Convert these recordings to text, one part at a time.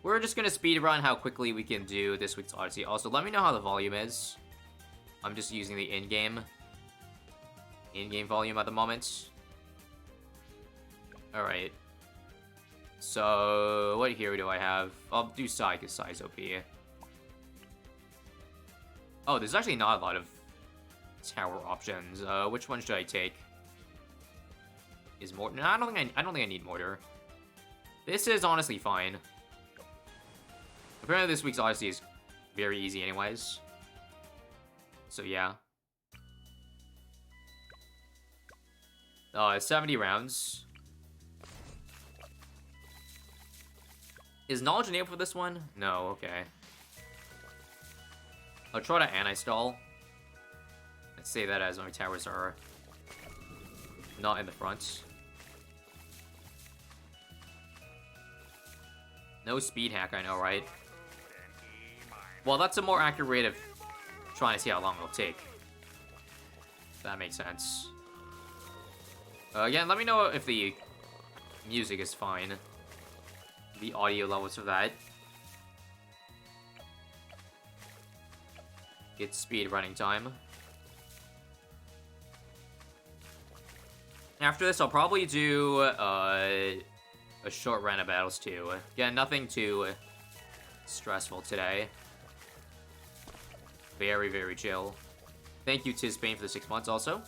we're just gonna speedrun how quickly we can do this week's Odyssey. Also, let me know how the volume is. I'm just using the in-game volume at the moment. Alright. So, what hero do I have? I'll do Sai, because Sai's OP. Oh, there's actually not a lot of tower options. Which one should I take? Is Mortar? No, I don't think I need Mortar. This is honestly fine. Apparently this week's Odyssey is very easy anyways. So yeah. 70 rounds. Is Knowledge enabled for this one? No, okay. I'll try to anti-stall. Let's say that as my towers are not in the front. No speed hack, I know, right? Well, that's a more accurate rate of trying to see how long it'll take. If that makes sense. Again, let me know if the music is fine. The audio levels for that. It's speed running time. After this, I'll probably do a short run of battles too. Again, nothing too stressful today. Very, very chill. Thank you, Tizbane, for the 6 months also.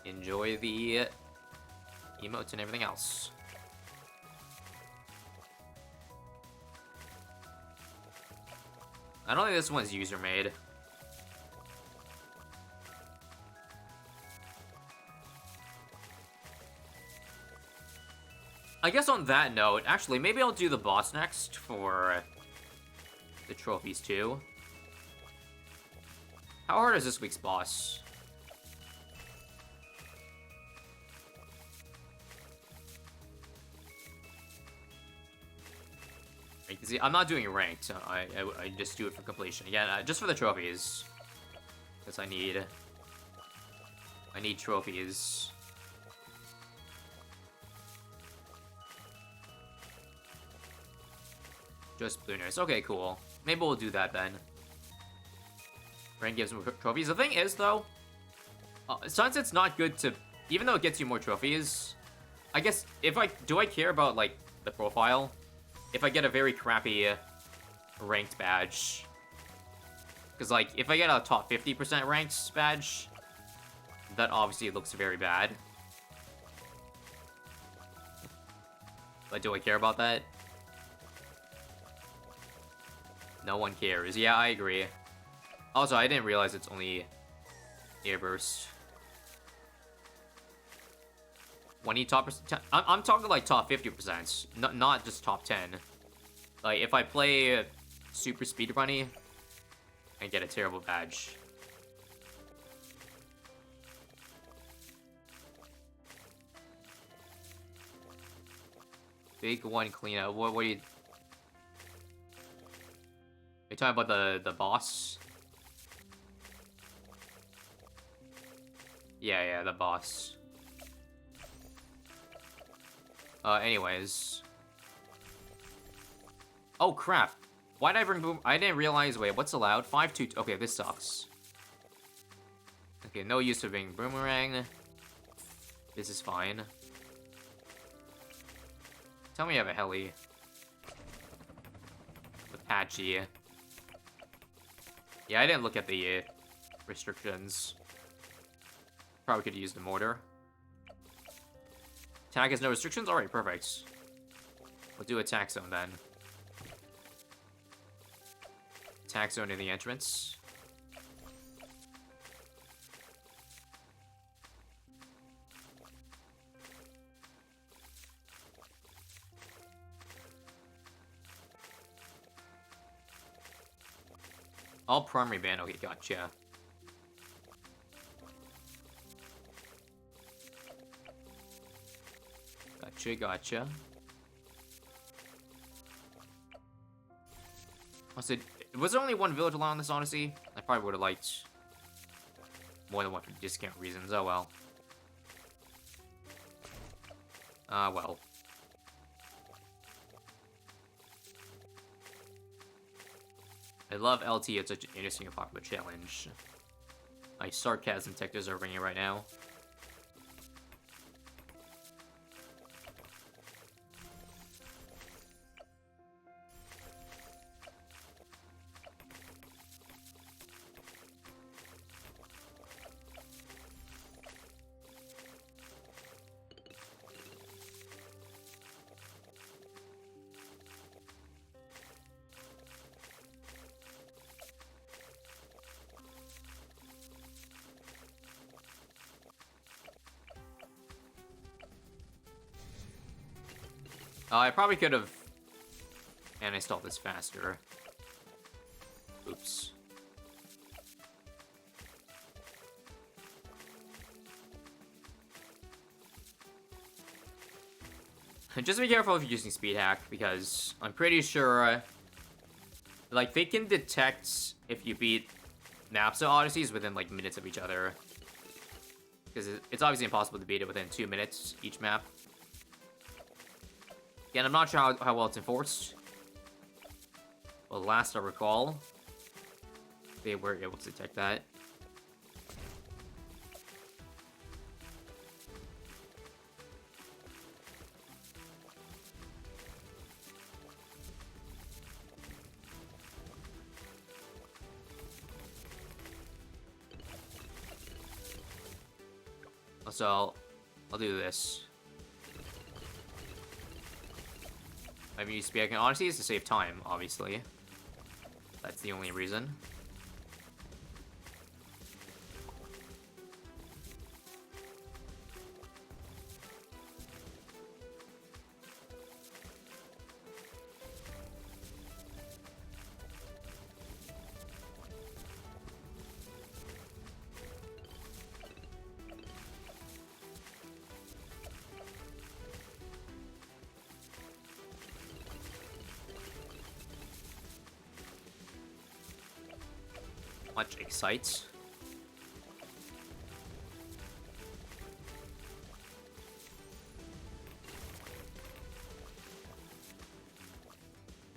Enjoy the emotes and everything else. I don't think this one's user-made. I guess on that note, actually, maybe I'll do the boss next for the trophies too. How hard is this week's boss? See, I'm not doing ranked. I just do it for completion. Again, just for the trophies. Because I need trophies. Just Blooners. Okay, cool. Maybe we'll do that then. Rank gives more trophies. The thing is, though, since it's not good to... Even though it gets you more trophies, I guess if do I care about, like, the profile? If I get a very crappy ranked badge. Because, like, if I get a top 50% ranked badge, that obviously looks very bad. But do I care about that? No one cares. Yeah, I agree. Also, I didn't realize it's only Airburst. When you top... I'm talking like top 50%, not just top 10. Like, if I play super speedrunning and get a terrible badge. Big one cleanup. What are you... You're talking about the boss? Yeah, the boss. Anyways. Oh, crap. Why did I bring boom? I didn't realize. Wait, what's allowed? 5-2. Okay, this sucks. Okay, no use of being boomerang. This is fine. Tell me I have a heli. Apache. Yeah, I didn't look at the restrictions. Probably could use the mortar. Attack has no restrictions? Alright, perfect. We'll do attack zone then. Attack zone in the entrance. All primary ban. Okay, gotcha. Gotcha. Was there only one village allowed on this Odyssey? I probably would have liked more than one for discount reasons. Oh well. Well. I love LT, it's such an interesting and popular challenge. My sarcasm detectors are ringing right now. I probably could have uninstalled this faster. Oops. Just be careful if you're using speed hack, because I'm pretty sure, like, they can detect if you beat maps of Odysseys within, like, minutes of each other. Because it's obviously impossible to beat it within 2 minutes each map. Again, I'm not sure how well it's enforced. But last I recall, they were able to detect that. So, I'll do this. I'm used to speed hacking Odyssey is to save time, obviously. That's the only reason. Much excites.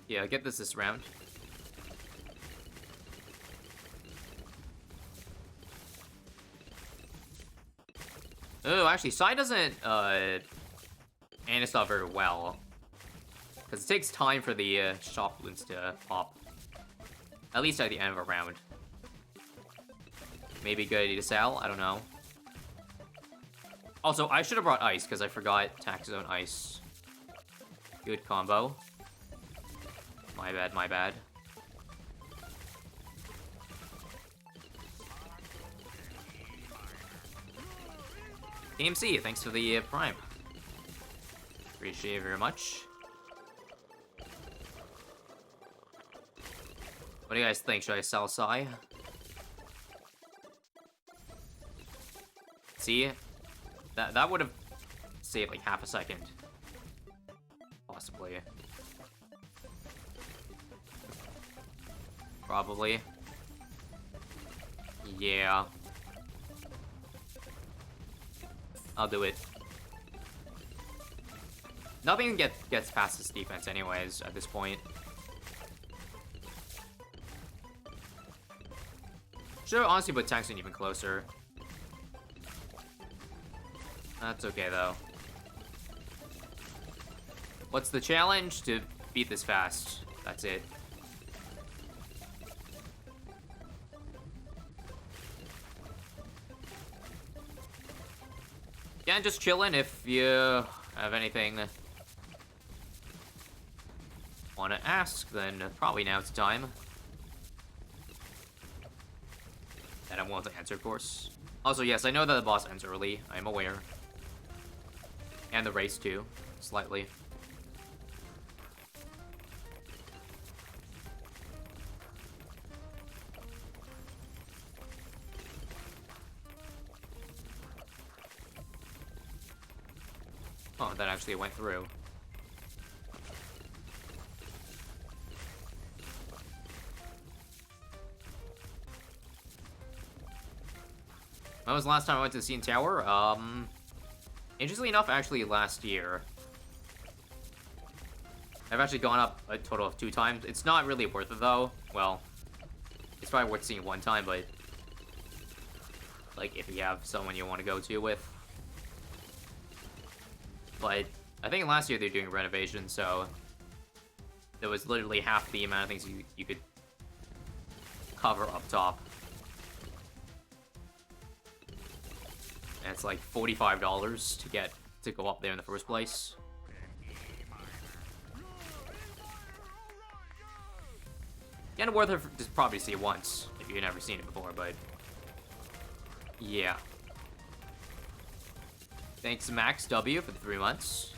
Yeah, get this round. Oh, actually, Sai doesn't anti-stop very well. Because it takes time for the shock balloons to pop. At least at the end of a round. Maybe good idea to sell, I don't know. Also, I should have brought ice, because I forgot Tax Zone Ice. Good combo. My bad, my bad. KMC, thanks for the Prime. Appreciate it very much. What do you guys think? Should I sell Sai? See? That would have saved like half a second. Possibly. Probably. Yeah. I'll do it. Nothing gets past this defense anyways at this point. Should have honestly put Taxon even closer. That's okay, though. What's the challenge? To beat this fast. That's it. Yeah, just chilling. If you have anything want to ask, then probably now's the time. And I'm willing to answer, of course. Also, yes, I know that the boss ends early. I'm aware. And the race, too. Slightly. Oh, that actually went through. When was the last time I went to the CN Tower? Interestingly enough, actually last year. I've actually gone up a total of 2 times. It's not really worth it, though. Well, It's probably worth seeing one time, but like if you have someone you want to go to with. But I think last year they were doing renovation, so there was literally half the amount of things you could cover up top. And it's like $45 to go up there in the first place. Kind of worth it to probably see it once if you've never seen it before, but yeah. Thanks Max W for the 3 months.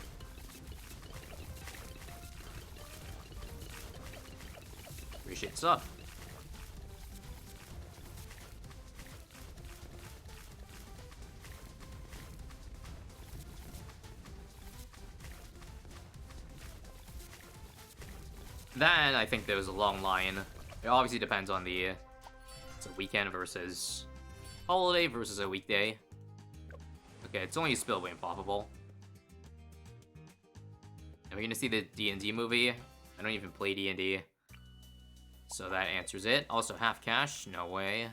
Appreciate the sub. Then I think there was a long line. It obviously depends on the it's a weekend versus holiday versus a weekday. Okay, it's only a spillway and poppable. And we're gonna see the D&D movie. I don't even play D&D. So that answers it. Also half cash, no way.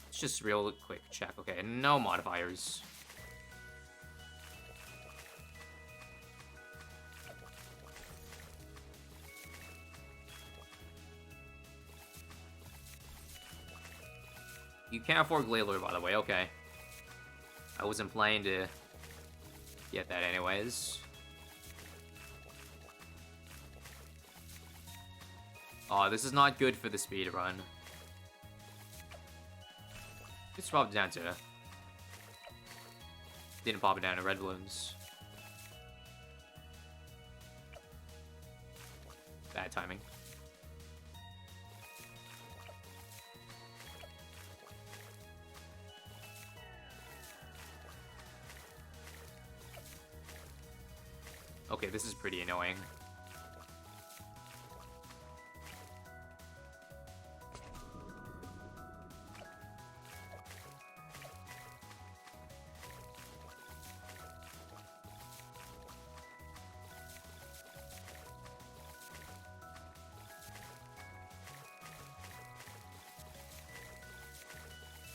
Let's just real quick check. Okay, no modifiers. You can't afford Glaylord, by the way, okay. I wasn't planning to get that anyways. Oh, this is not good for the speed run. Just pop it down to... Didn't pop it down to red balloons. Bad timing. Okay, this is pretty annoying.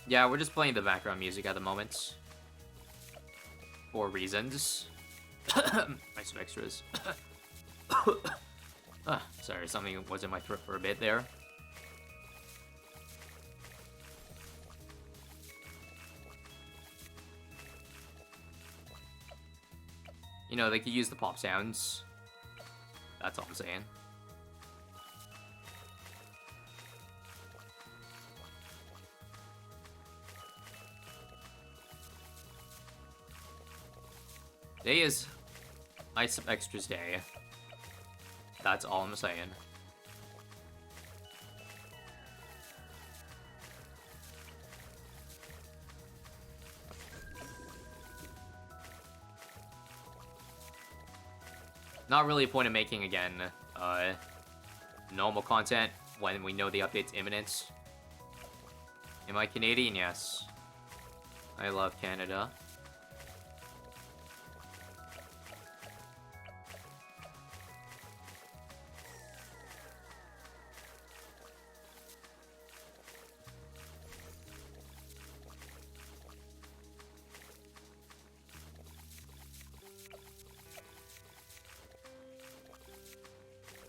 Yeah, we're just playing the background music at the moment. For reasons. Nice extras. Sorry, something was in my throat for a bit there. You know, they could use the pop sounds. That's all I'm saying. Today is ISAB Extras Day. That's all I'm saying. Not really a point of making, again, normal content when we know the update's imminent. Am I Canadian? Yes. I love Canada.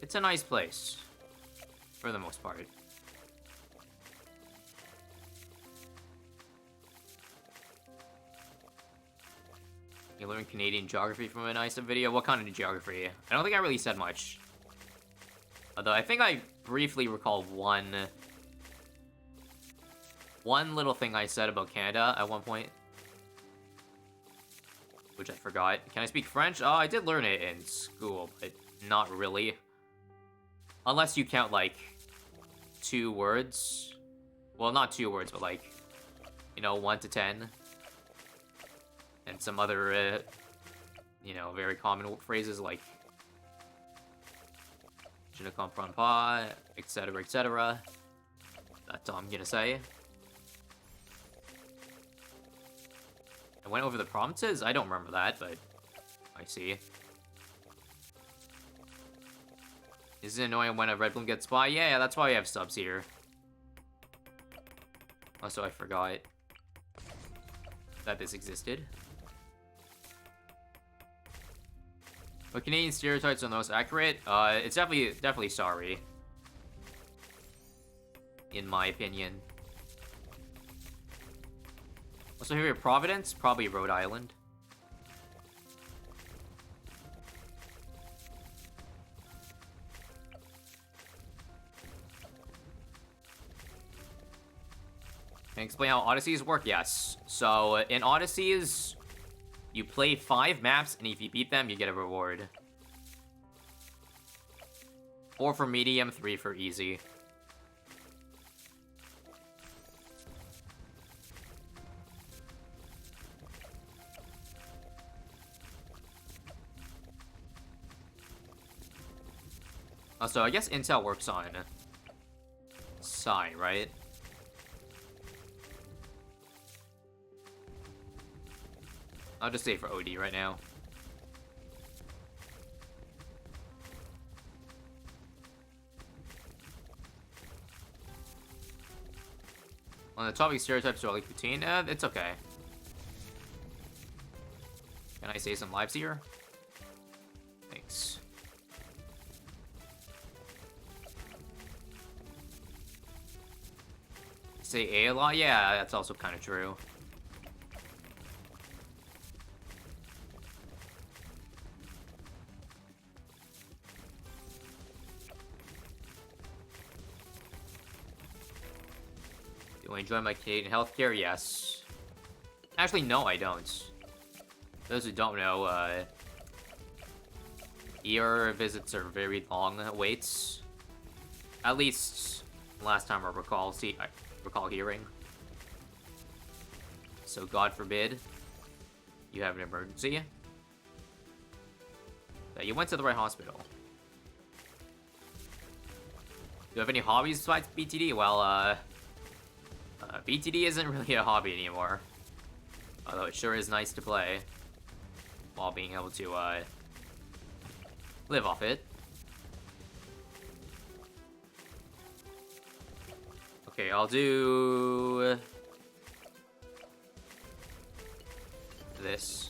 It's a nice place, for the most part. You learn Canadian geography from an ISAB video? What kind of geography? I don't think I really said much. Although I think I briefly recall one little thing I said about Canada at one point. Which I forgot. Can I speak French? Oh, I did learn it in school, but not really. Unless you count, like, 2 words. Well, not 2 words, but, like, you know, 1 to 10. And some other, you know, very common phrases like Je ne comprends pas, etc., etc. That's all I'm gonna say. I went over the provinces? I don't remember that, but I see. Is it annoying when a red bloom gets by? Yeah, that's why we have subs here. Also, I forgot that this existed. But Canadian stereotypes are the most accurate. It's definitely sorry. In my opinion. Also, here Providence, probably Rhode Island. Can I explain how Odysseys work? Yes. So, in Odysseys, you play 5 maps, and if you beat them, you get a reward. 4 for medium, 3 for easy. So I guess Intel works on Psy, right? I'll just say for OD right now. On the topic of stereotypes or like routine, it's okay. Can I say some lives here? Thanks. Say A lot? Yeah, that's also kind of true. Do I enjoy my Canadian healthcare? Yes. Actually, no, I don't. Those who don't know, ER visits are very long waits. At least last time I recall hearing. So God forbid you have an emergency that you went to the right hospital. Do you have any hobbies besides BTD? Well, BTD isn't really a hobby anymore. Although it sure is nice to play while being able to live off it. Okay, I'll do this.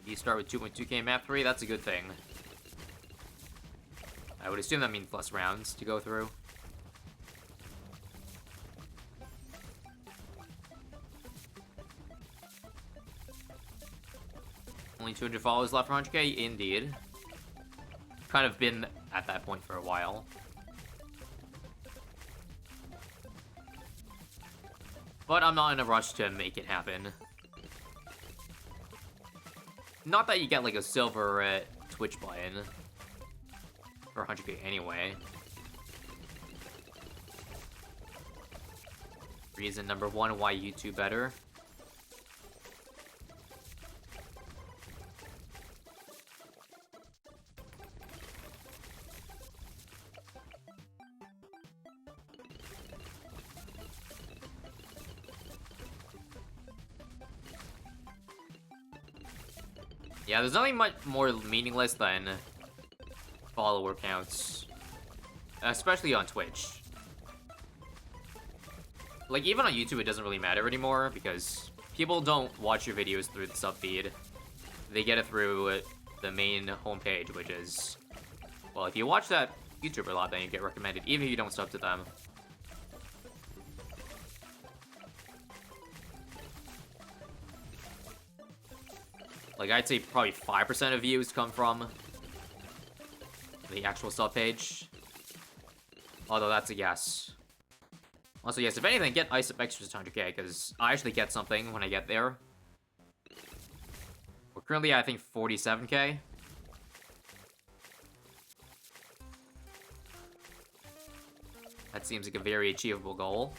You start with 2.2k map 3, that's a good thing. I would assume that means less rounds to go through. Only 200 followers left for 100k? Indeed. Kind of been at that point for a while. But I'm not in a rush to make it happen. Not that you get, like, a silver Twitch button for 100k anyway. Reason number 1 why YouTube better. Yeah, there's nothing much more meaningless than follower counts. Especially on Twitch. Like, even on YouTube, it doesn't really matter anymore, because people don't watch your videos through the sub feed. They get it through the main homepage, which is... Well, if you watch that YouTuber a lot, then you get recommended, even if you don't sub to them. Like, I'd say probably 5% of views come from the actual sub page. Although that's a guess. Also, yes, if anything, get ISAB extras to 100k, because I actually get something when I get there. We're currently at, I think, 47k. That seems like a very achievable goal.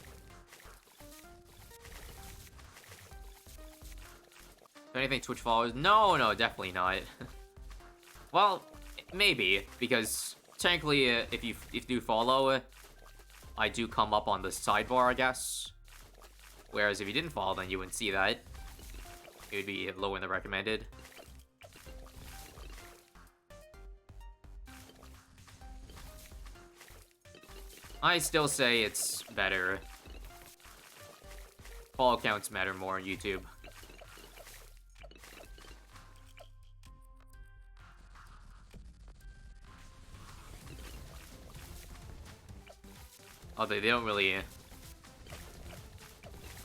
Anything Twitch followers? No, definitely not. Well, maybe, because technically, if you do follow, I do come up on the sidebar, I guess. Whereas if you didn't follow, then you wouldn't see that. It would be lower in the recommended. I still say it's better. Follow counts matter more on YouTube. Although they don't really...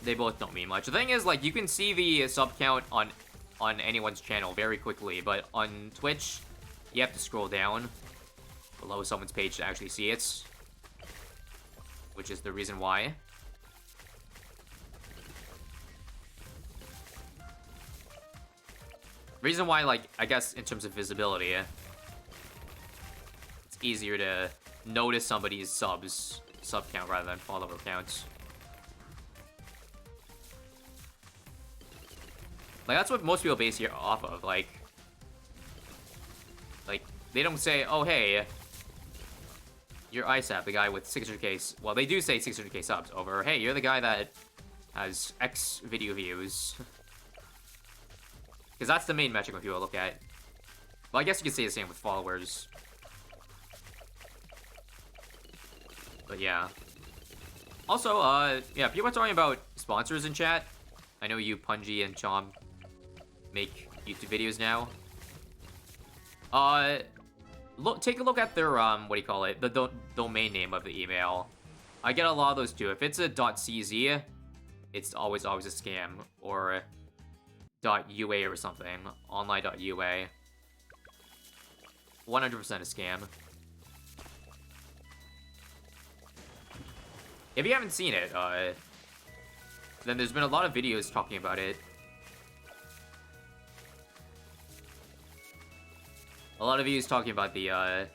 They both don't mean much. The thing is, like, you can see the sub count on anyone's channel very quickly, but on Twitch, you have to scroll down below someone's page to actually see it. Which is the reason why. Reason why, like, I guess in terms of visibility, it's easier to notice somebody's sub count rather than follower counts. Like, that's what most people base here off of, like, they don't say, oh, hey, you're ISAB, the guy with 600k, well, they do say 600k subs over, hey, you're the guy that has X video views. Because that's the main metric when people look at. Well, I guess you could say the same with followers. But yeah. Also, yeah, people are talking about sponsors in chat. I know you, Punji, and Chom make YouTube videos now. Take a look at their, what do you call it? The domain name of the email. I get a lot of those too. If it's a .cz, it's always a scam. Or .ua or something. Online.ua. 100% a scam. If you haven't seen it, then there's been a lot of videos talking about it. A lot of videos talking about the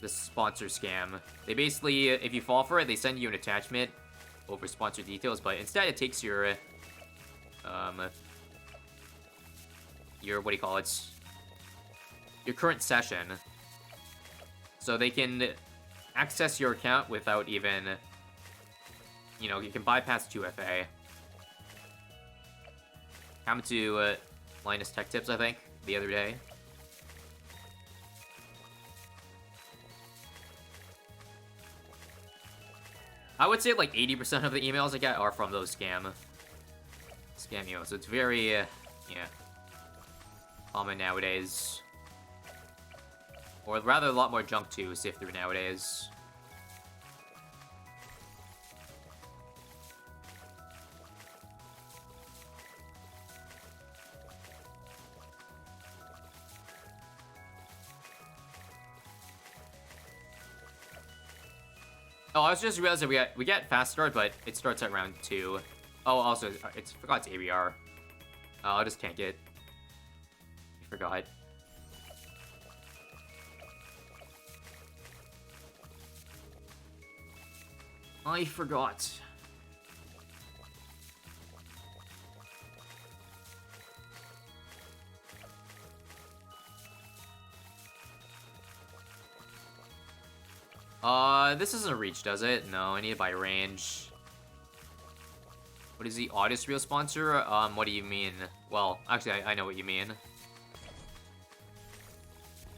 sponsor scam. They basically, if you fall for it, they send you an attachment over sponsor details, but instead it takes your, what do you call it? Your current session. So they can access your account without even, you know, you can bypass 2FA. Happened to Linus Tech Tips, I think, the other day. I would say like 80% of the emails I get are from those scam emails. So it's very, yeah, common nowadays. Or rather, a lot more junk to sift through nowadays. Oh, I was just realizing we get fast start, but it starts at round 2. Oh, also, forgot it's ABR. I'll just tank it. I forgot. I forgot. This isn't a reach, does it? No, I need it by range. What is the Odyssey real sponsor? What do you mean? Well, actually, I know what you mean.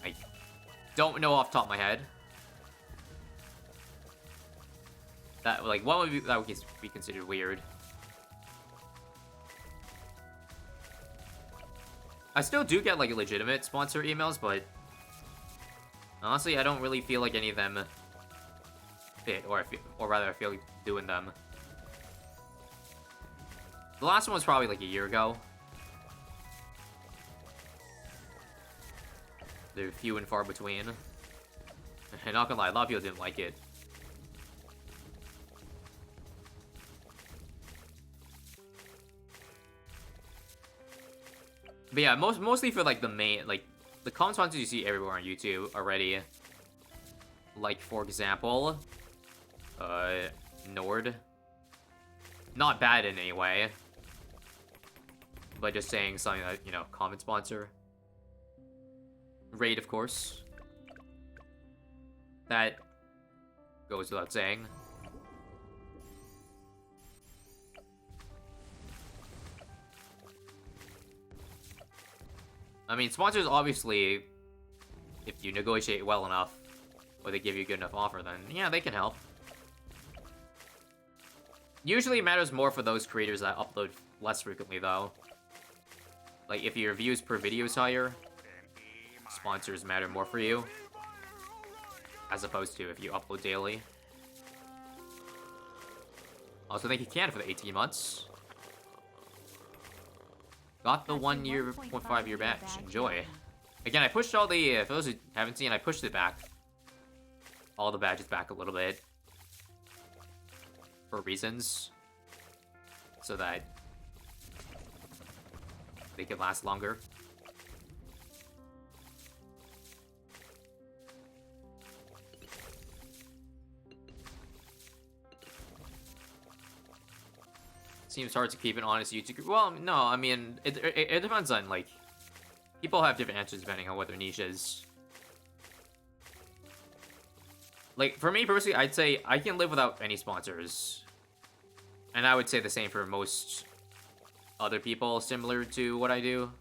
I don't know off the top of my head. That, like, what would that would be considered weird? I still do get, like, legitimate sponsor emails, but honestly, I don't really feel like any of them fit, or rather, I feel like doing them. The last one was probably like a year ago. They're few and far between. And not gonna lie, a lot of people didn't like it. But yeah, mostly for like the main, like the common sponsors you see everywhere on YouTube already. Like, for example, Nord. Not bad in any way. But just saying something that, you know, common sponsor. Raid, of course. That goes without saying. I mean, sponsors obviously, if you negotiate well enough, or they give you a good enough offer, then yeah, they can help. Usually it matters more for those creators that upload less frequently, though. Like, if your views per video is higher, sponsors matter more for you. As opposed to if you upload daily. Also, thank you, Can, for the 18 months. Got the 1 year, 0.5 year badge. Enjoy. Again, I pushed all the, for those who haven't seen, I pushed it back. All the badges back a little bit. For reasons. So that they could last longer. Seems hard to keep an honest YouTube group. Well, no, I mean, it depends on, like, people have different answers depending on what their niche is. Like, for me personally, I'd say I can live without any sponsors. And I would say the same for most other people similar to what I do.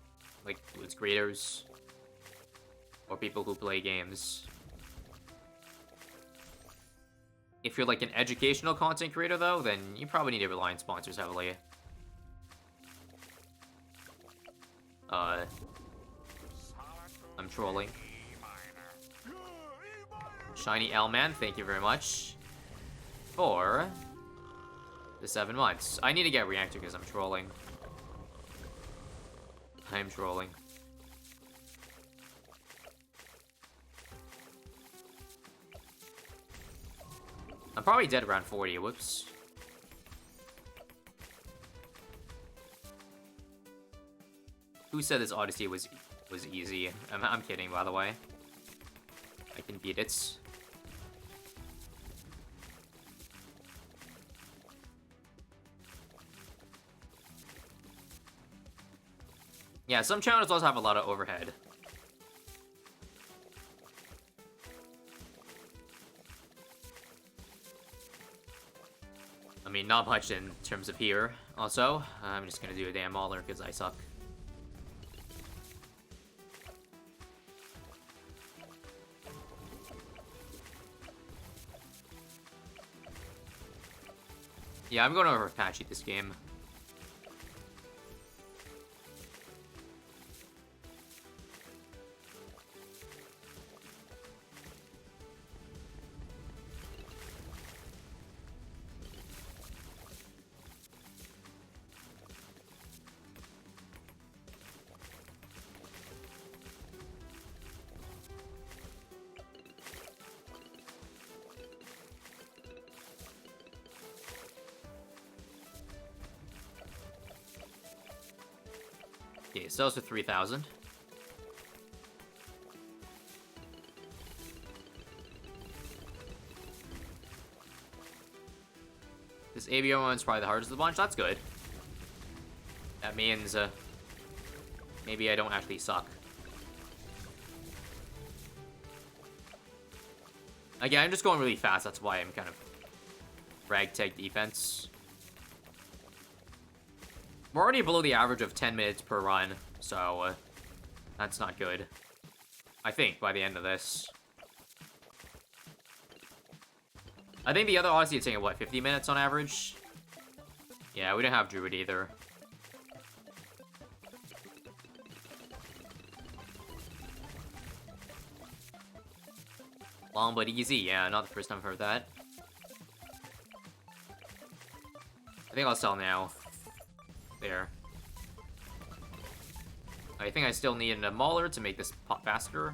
Like, it's creators. Or people who play games. If you're like an educational content creator, though, then you probably need to rely on sponsors heavily. I'm trolling. Shiny L-Man, thank you very much for the 7 months. I need to get reactor because I'm trolling. I'm trolling. I'm probably dead around 40. Whoops. Who said this Odyssey was easy? I'm kidding, by the way. I can beat it. Yeah, some channels also have a lot of overhead. I mean, not much in terms of here. Also, I'm just gonna do a damn mauler because I suck. Yeah, I'm going over Apache this game. Okay, sells for 3,000. This ABO one's probably the hardest of the bunch. That's good. That means, maybe I don't actually suck. Again, I'm just going really fast. That's why I'm kind of ragtag defense. We're already below the average of 10 minutes per run, so that's not good. I think, by the end of this. I think the other Odyssey is taking, what, 50 minutes on average? Yeah, we don't have Druid either. Long but easy, yeah, not the first time I've heard that. I think I'll sell now. There. I think I still need a mauler to make this pop faster.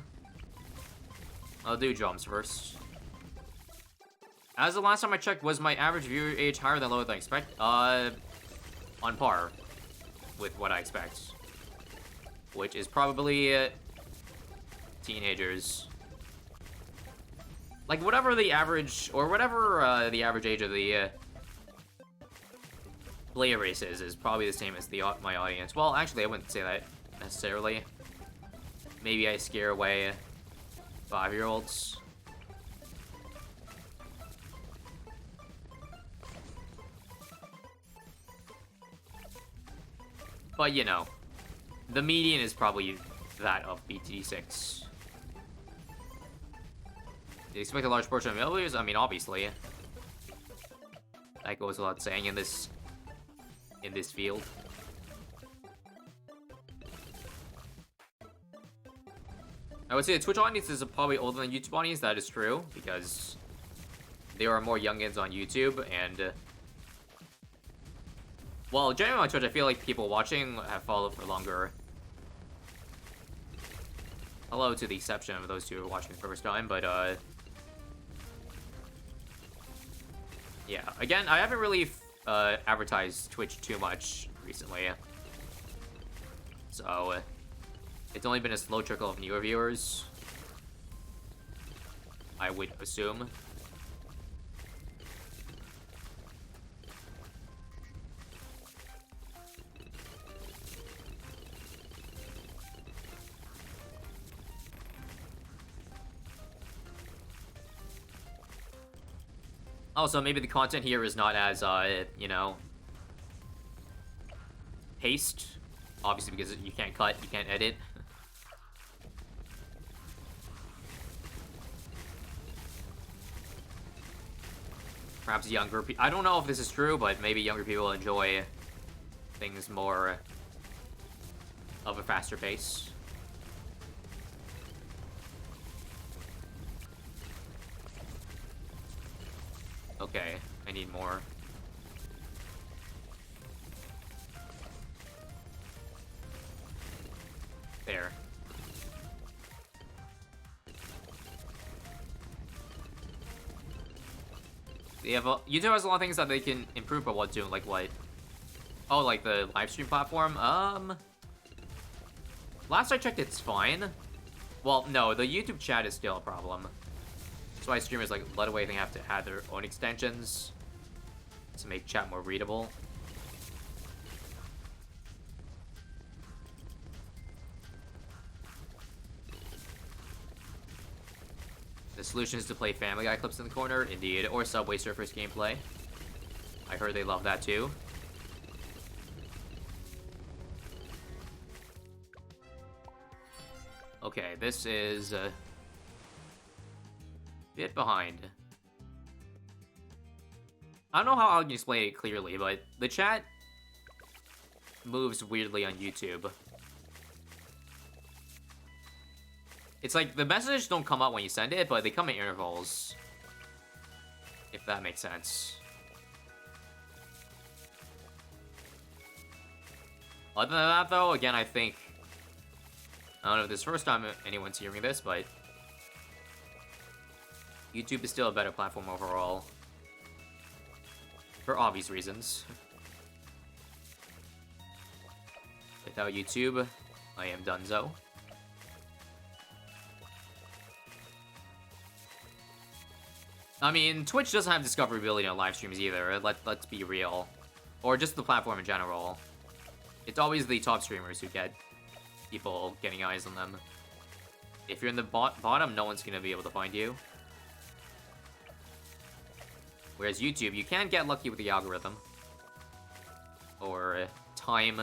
I'll do drums first. As the last time I checked, was my average viewer age higher than lower than I expect? On par with what I expect. Which is probably teenagers. like, whatever the average, or whatever the average age of the player base is probably the same as my audience. Well, actually, I wouldn't say that necessarily. Maybe I scare away 5-year-olds. But, you know, the median is probably that of BTD6. Do you expect a large portion of millionaires? I mean, obviously. That goes without saying in this field. I would say the Twitch audience is probably older than YouTube audience. That is true, because there are more youngins on YouTube, and well, generally on Twitch, I feel like people watching have followed for longer. Hello to the exception of those two who are watching the first time, but yeah. Again, I haven't really advertised Twitch too much recently, so it's only been a slow trickle of newer viewers, I would assume. Also, maybe the content here is not as, you know, paced. Obviously, because you can't cut, you can't edit. Perhaps younger people... I don't know if this is true, but maybe younger people enjoy things more of a faster pace. Okay, I need more. There. YouTube has a lot of things that they can improve, but what doing? Like what? Oh, like the live stream platform? Last I checked, it's fine. Well, no, the YouTube chat is still a problem. That's why streamers like Let Away have to add their own extensions to make chat more readable. The solution is to play Family Guy clips in the corner, indeed, or Subway Surfers gameplay. I heard they love that too. Okay, this is a bit behind. I don't know how I can explain it clearly, but the chat moves weirdly on YouTube. It's like the messages don't come out when you send it, but they come in intervals. If that makes sense. Other than that, though, again, I think... I don't know if this is the first time anyone's hearing this, but... YouTube is still a better platform overall. For obvious reasons. Without YouTube, I am donezo. I mean, Twitch doesn't have discoverability on live streams either, let's be real. Or just the platform in general. It's always the top streamers who get people getting eyes on them. If you're in the bottom, no one's gonna be able to find you. Whereas YouTube, you can get lucky with the algorithm. Or time.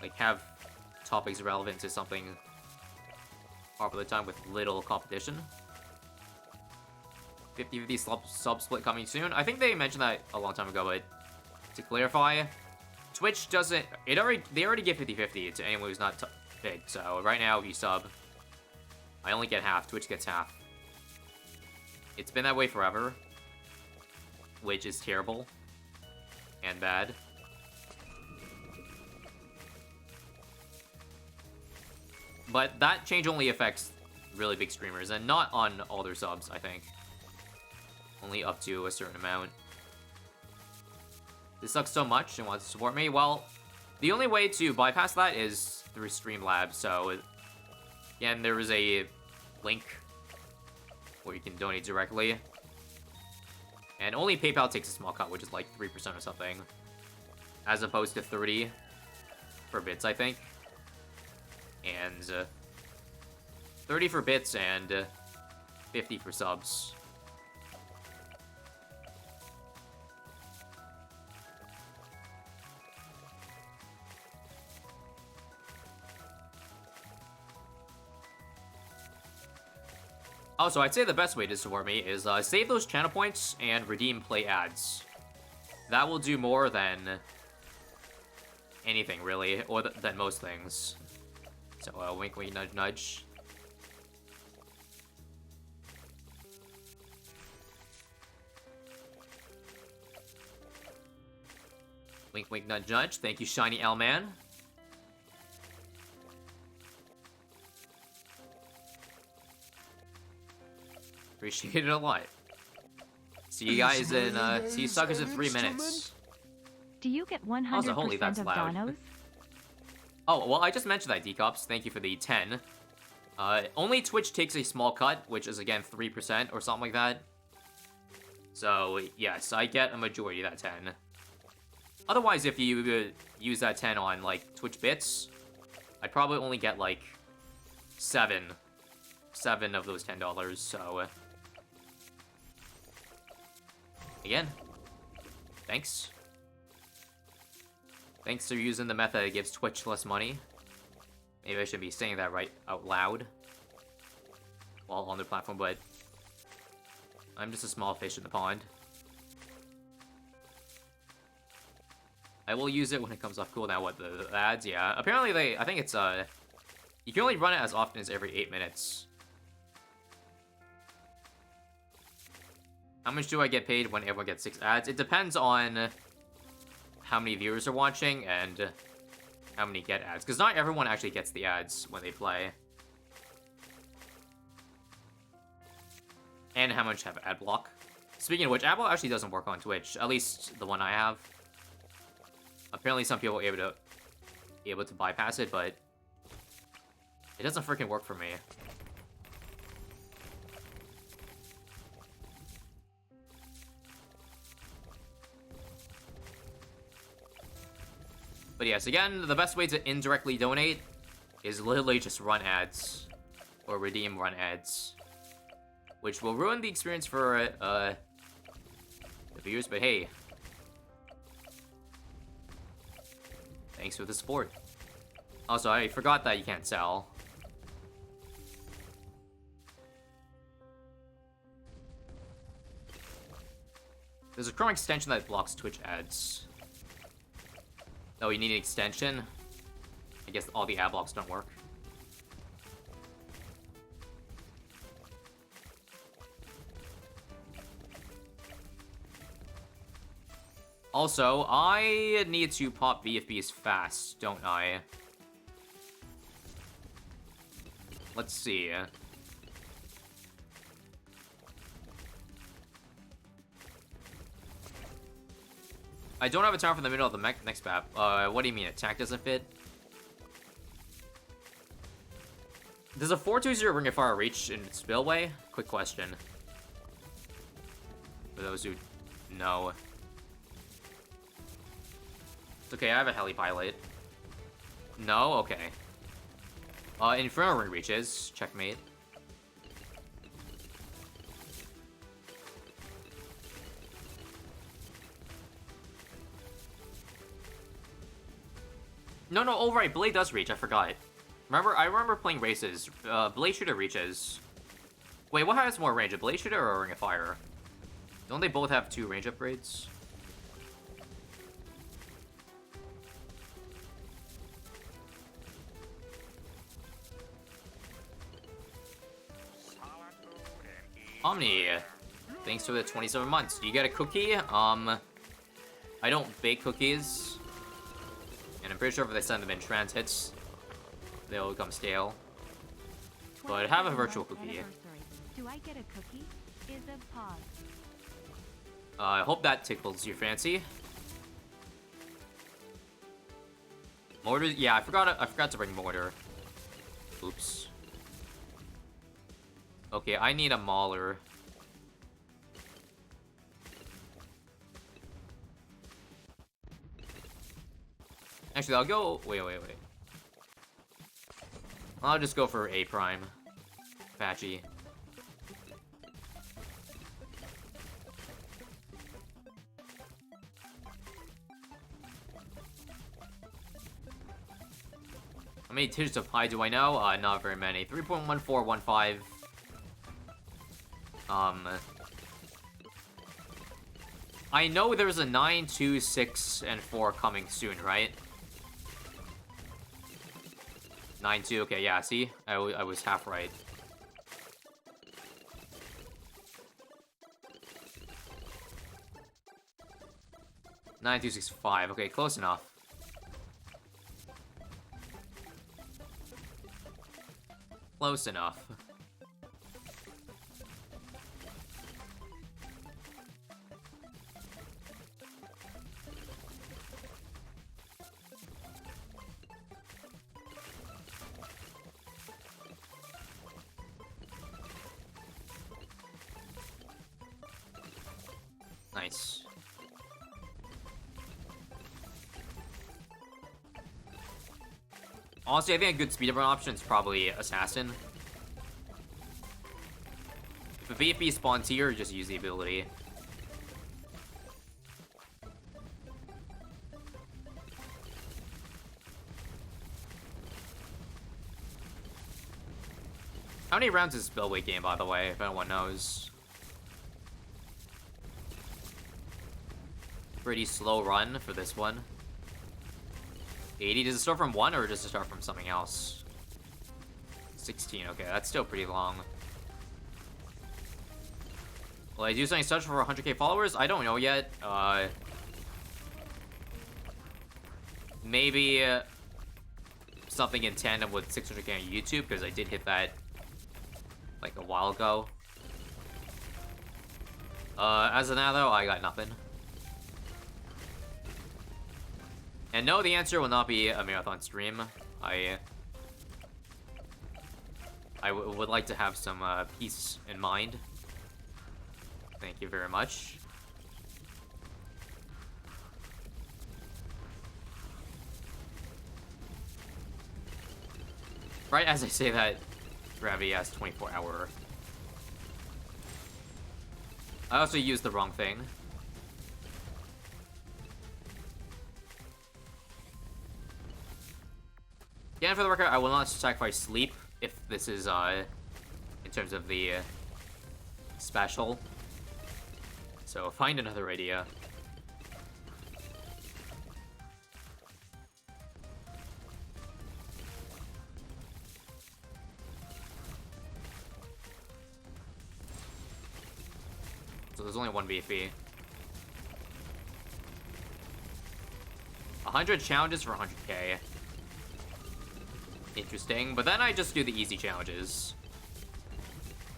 Like, have topics relevant to something popular time with little competition. 50-50 sub split coming soon. I think they mentioned that a long time ago, but to clarify, Twitch doesn't... They already give 50-50 to anyone who's not big. So right now, if you sub, I only get half. Twitch gets half. It's been that way forever, which is terrible and bad. But that change only affects really big streamers, and not on all their subs, I think. Only up to a certain amount. This sucks so much and wants to support me. Well, the only way to bypass that is through Streamlabs, so... Again, there was a link where you can donate directly. And only PayPal takes a small cut, which is like 3% or something. As opposed to 30 for bits, I think. And 30 for bits and 50 for subs. Also, I'd say the best way to support me is save those channel points and redeem play ads. That will do more than anything, really, or than most things. So, wink, wink, nudge, nudge. Wink, wink, nudge, nudge. Thank you, Shiny L-Man. Appreciate it a lot. See you guys in, see you suckers in 3 minutes. Do you get 100% holy, that's of loud. donos? Oh, well, I just mentioned that, Decops. Thank you for the 10. Only Twitch takes a small cut, which is, again, 3% or something like that. So, yes, I get a majority of that 10. Otherwise, if you use that 10 on, like, Twitch bits, I'd probably only get, like, 7 of those $10, so... Again, thanks. Thanks for using the method that gives Twitch less money. Maybe I should be saying that right out loud while on the platform, but I'm just a small fish in the pond. I will use it when it comes off cooldown. What, the ads? Yeah. Apparently I think it's, you can only run it as often as every 8 minutes. How much do I get paid when everyone gets 6 ads? It depends on how many viewers are watching and how many get ads. Because not everyone actually gets the ads when they play. And how much have ad block. Speaking of which, ad block actually doesn't work on Twitch. At least the one I have. Apparently some people are able to bypass it, but it doesn't freaking work for me. But yes, again, the best way to indirectly donate is literally just run ads. Or redeem run ads. Which will ruin the experience for, the viewers, but hey. Thanks for the support. Also, I forgot that you can't sell. There's a Chrome extension that blocks Twitch ads. Oh, you need an extension? I guess all the ad blocks don't work. Also, I need to pop VFBs fast, don't I? Let's see. I don't have a time for the middle of the next map. What do you mean? Attack doesn't fit? Does a 420 Ring of Fire reach in Spillway? Quick question. For those who know. It's okay, I have a heli pilot. No? Okay. Inferno Ring reaches. Checkmate. No, oh right, Blade does reach, I forgot. I remember playing races. Blade Shooter reaches. Wait, what has more range, a Blade Shooter or a Ring of Fire? Don't they both have 2 range upgrades? Omni, thanks for the 27 months. Do you get a cookie? I don't bake cookies. And I'm pretty sure if they send them in transits, they'll become stale. But have a virtual cookie. Do I get a cookie? Is a pause. I hope that tickles your fancy. Mortar, yeah, I forgot to bring mortar. Oops. Okay, I need a mauler. Actually, I'll go... Wait. I'll just go for A prime. Apache. How many digits of pi do I know? Not very many. 3.1415. I know there's a 9, 2, 6, and 4 coming soon, right? 9, 2, okay, yeah, see? I was half right. Nine, 2, 6, 5. Okay, close enough. Close enough. Nice. Honestly, I think a good speedrun option is probably Assassin. If a VFB spawns here, just use the ability. How many rounds is this Spillway game, by the way, if anyone knows? Pretty slow run for this one. 80, does it start from 1 or does it start from something else? 16, okay, that's still pretty long. Will I do something such for 100k followers? I don't know yet. Maybe something in tandem with 600k on YouTube, because I did hit that like a while ago. As of now, though, I got nothing. And no, the answer will not be a marathon stream. I would like to have some peace in mind. Thank you very much. Right as I say that, Gravity has 24-hour. I also used the wrong thing. Again, for the record, I will not sacrifice sleep if this is, in terms of the special. So, find another idea. So there's only one BFE. 100 challenges for 100k. Interesting, but then I just do the easy challenges.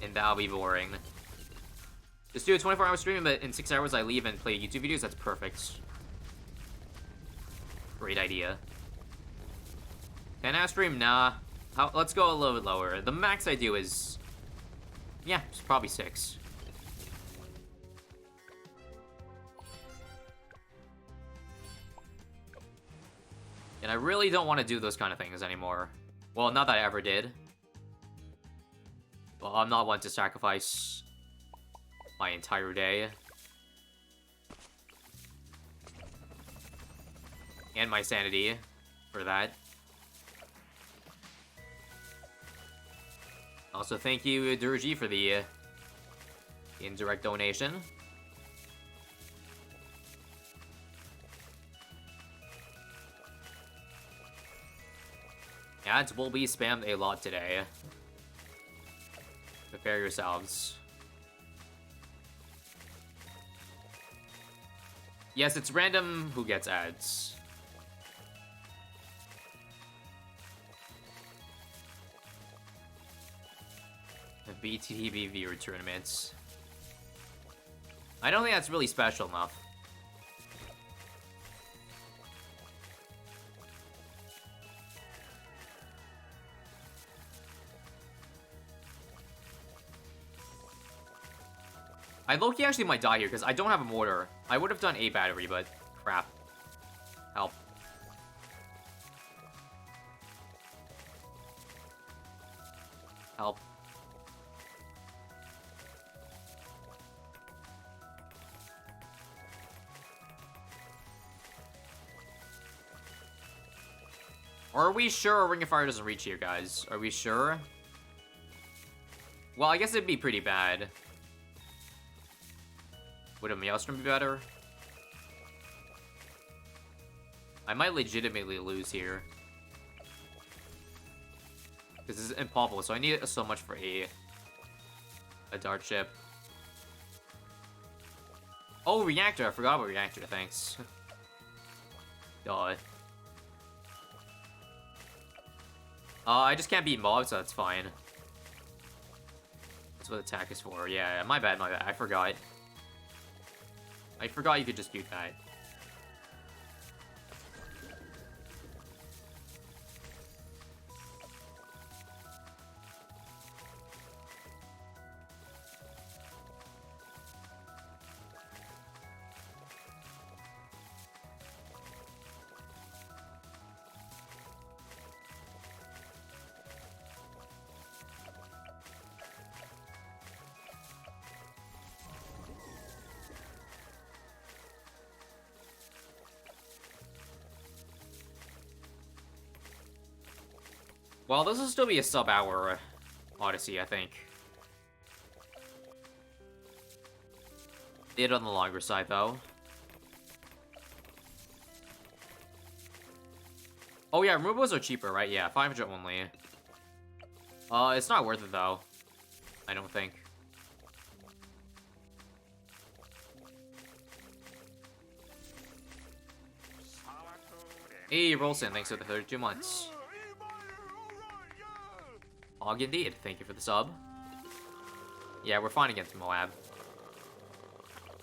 And that'll be boring. Just do a 24-hour stream, but in 6 hours I leave and play YouTube videos, that's perfect. Great idea. 10-hour stream? Nah. Let's go a little bit lower. The max I do is... yeah, it's probably 6. And I really don't want to do those kind of things anymore. Well, not that I ever did. Well, I'm not one to sacrifice my entire day. And my sanity for that. Also, thank you, Durji, for the indirect donation. Ads will be spammed a lot today. Prepare yourselves. Yes, it's random who gets ads. The BTTV viewer tournaments. I don't think that's really special enough. I low-key actually might die here because I don't have a mortar. I would have done a battery, but crap. Help. Help. Are we sure Ring of Fire doesn't reach here, guys? Are we sure? Well, I guess it'd be pretty bad. Would a Maelstrom be better? I might legitimately lose here. Because this is impossible, so I need so much for a dart ship. Oh, reactor! I forgot about reactor, thanks. God. I just can't beat mobs, so that's fine. That's what attack is for. Yeah, my bad, my bad. I forgot. I forgot you could just do that. Well, this will still be a sub-hour Odyssey, I think. It on the longer side, though. Oh yeah, removables are cheaper, right? Yeah, 500 only. It's not worth it, though. I don't think. Hey, Rolson, thanks for the 32 months. Og indeed, thank you for the sub. Yeah, we're fine against Moab.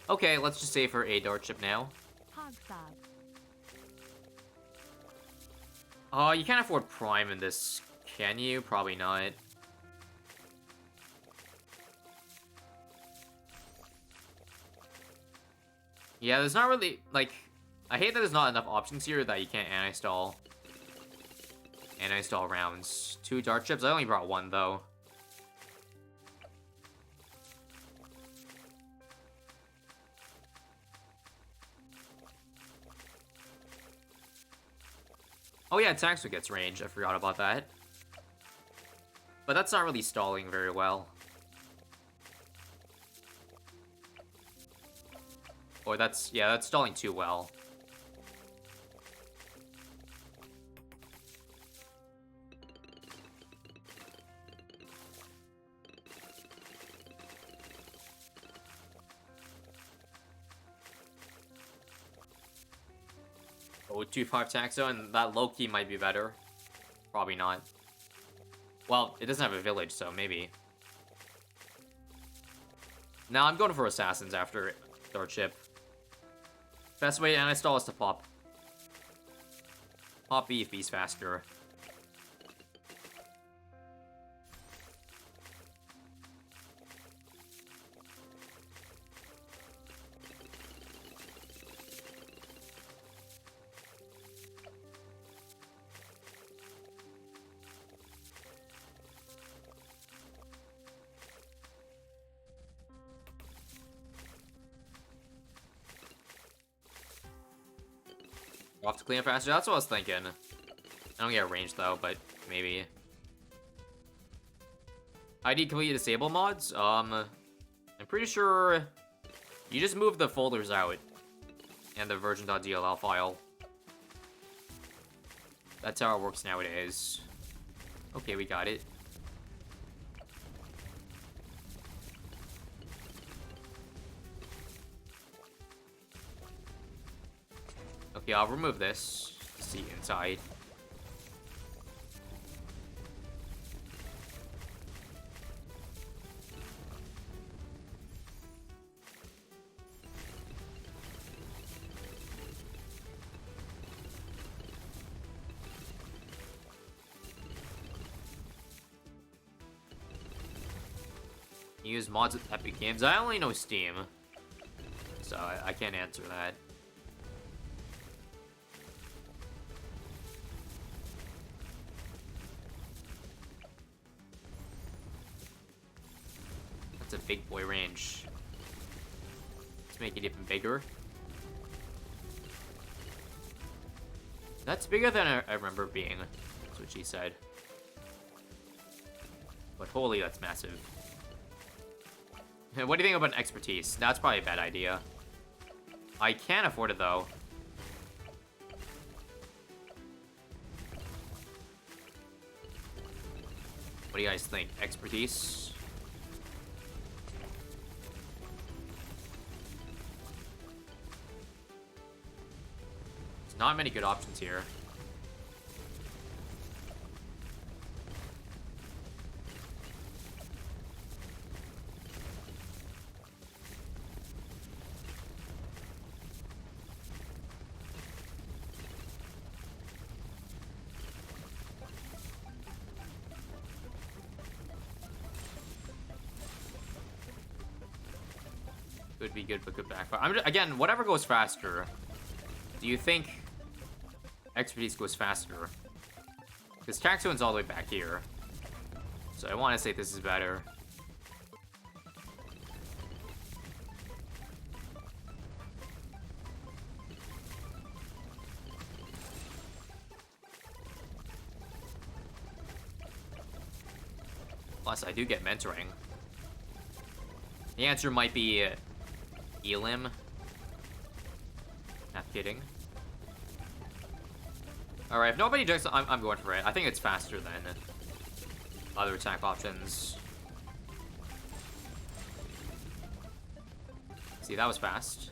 Okay, let's just save for a dart ship now. You can't afford Prime in this, can you? Probably not. Yeah, there's not really, like... I hate that there's not enough options here that you can't anti-stall. Anti-stall rounds. 2 dart ships? I only brought 1, though. Oh yeah, Taxo gets range. I forgot about that. But that's not really stalling very well. Or that's... yeah, that's stalling too well. Oh, 2-5 Taxo, and that low-key might be better. Probably not. Well, it doesn't have a village, so maybe. Now I'm going for assassins after third ship. Best way to anti-stall is to pop. Pop B if he's faster. Off to clean up faster. That's what I was thinking. I don't get range though, but maybe. ID complete disable mods. I'm pretty sure you just move the folders out and the version.dll file. That's how it works nowadays. Okay, we got it. Okay, I'll remove this. See inside. Use mods with Epic Games. I only know Steam, so I can't answer that. That's a big boy range. Let's make it even bigger. That's bigger than I remember being. That's what she said. But holy, that's massive. What do you think about expertise? That's probably a bad idea. I can afford it, though. What do you guys think? Expertise? There's not many good options here. Could be good, but could backfire. Again, whatever goes faster. Do you think expertise goes faster? Because Taxion's all the way back here. So I want to say this is better. Plus, I do get mentoring. The answer might be Elim. Not kidding. Alright, if nobody jumps, I'm going for it. I think it's faster than other attack options. See, that was fast.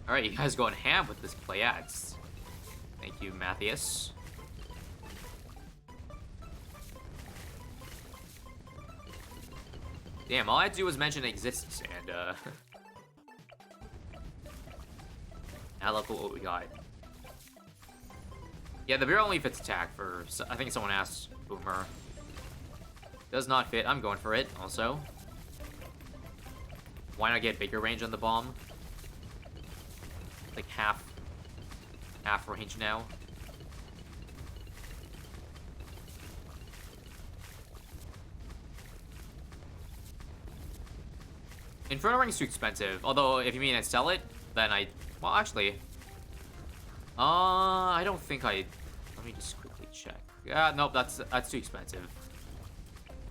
Alright, you guys going ham with this play ads. Thank you, Matthias. Damn, all I had to do was mention it exists, and, now look what we got. Yeah, the beer only fits attack for, I think someone asked Boomer. Does not fit, I'm going for it, also. Why not get bigger range on the bomb? Like half range now. Inferno Ring's too expensive. Although, if you mean I'd sell it, then well, actually... I don't think let me just quickly check. Yeah, nope, that's too expensive.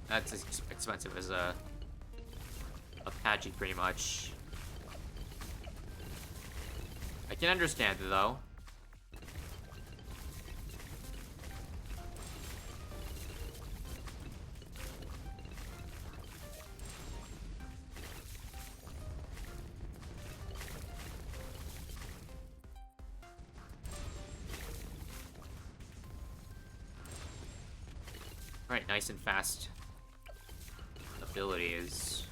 That's as expensive as a Apache, pretty much. I can understand it, though. Alright, nice and fast abilities.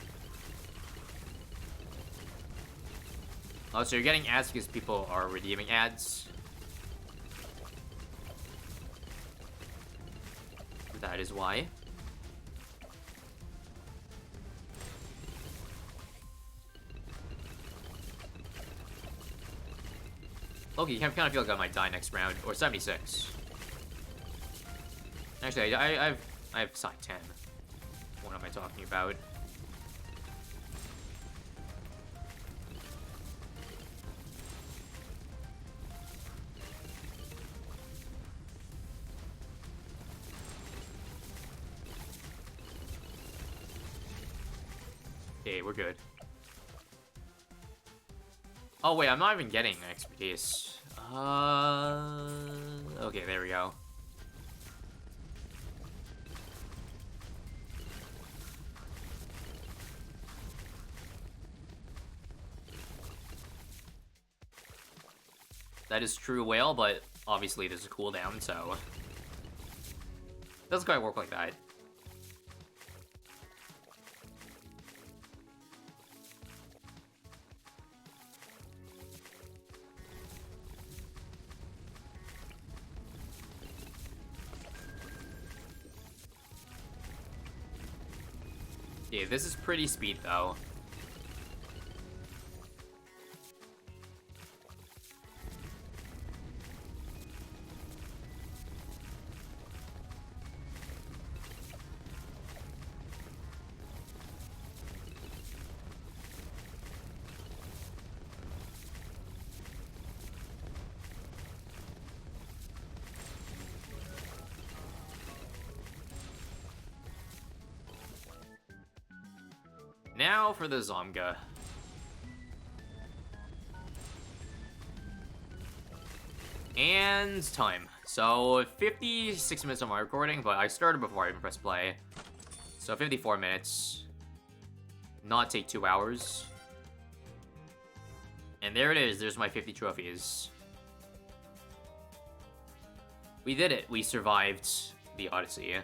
Oh, so you're getting ads because people are redeeming ads? That is why. Okay, I kind of feel like I might die next round, or 76. Actually, I have side 10. What am I talking about? Okay, we're good. Oh wait, I'm not even getting expertise. Okay, there we go. That is true, Whale, but obviously there's a cooldown, so... It doesn't quite work like that. Yeah, this is pretty speed, though. Now for the Zomga. And time. So 56 minutes on my recording, but I started before I even pressed play. So 54 minutes. Not take 2 hours. And there it is. There's my 50 trophies. We did it. We survived the Odyssey.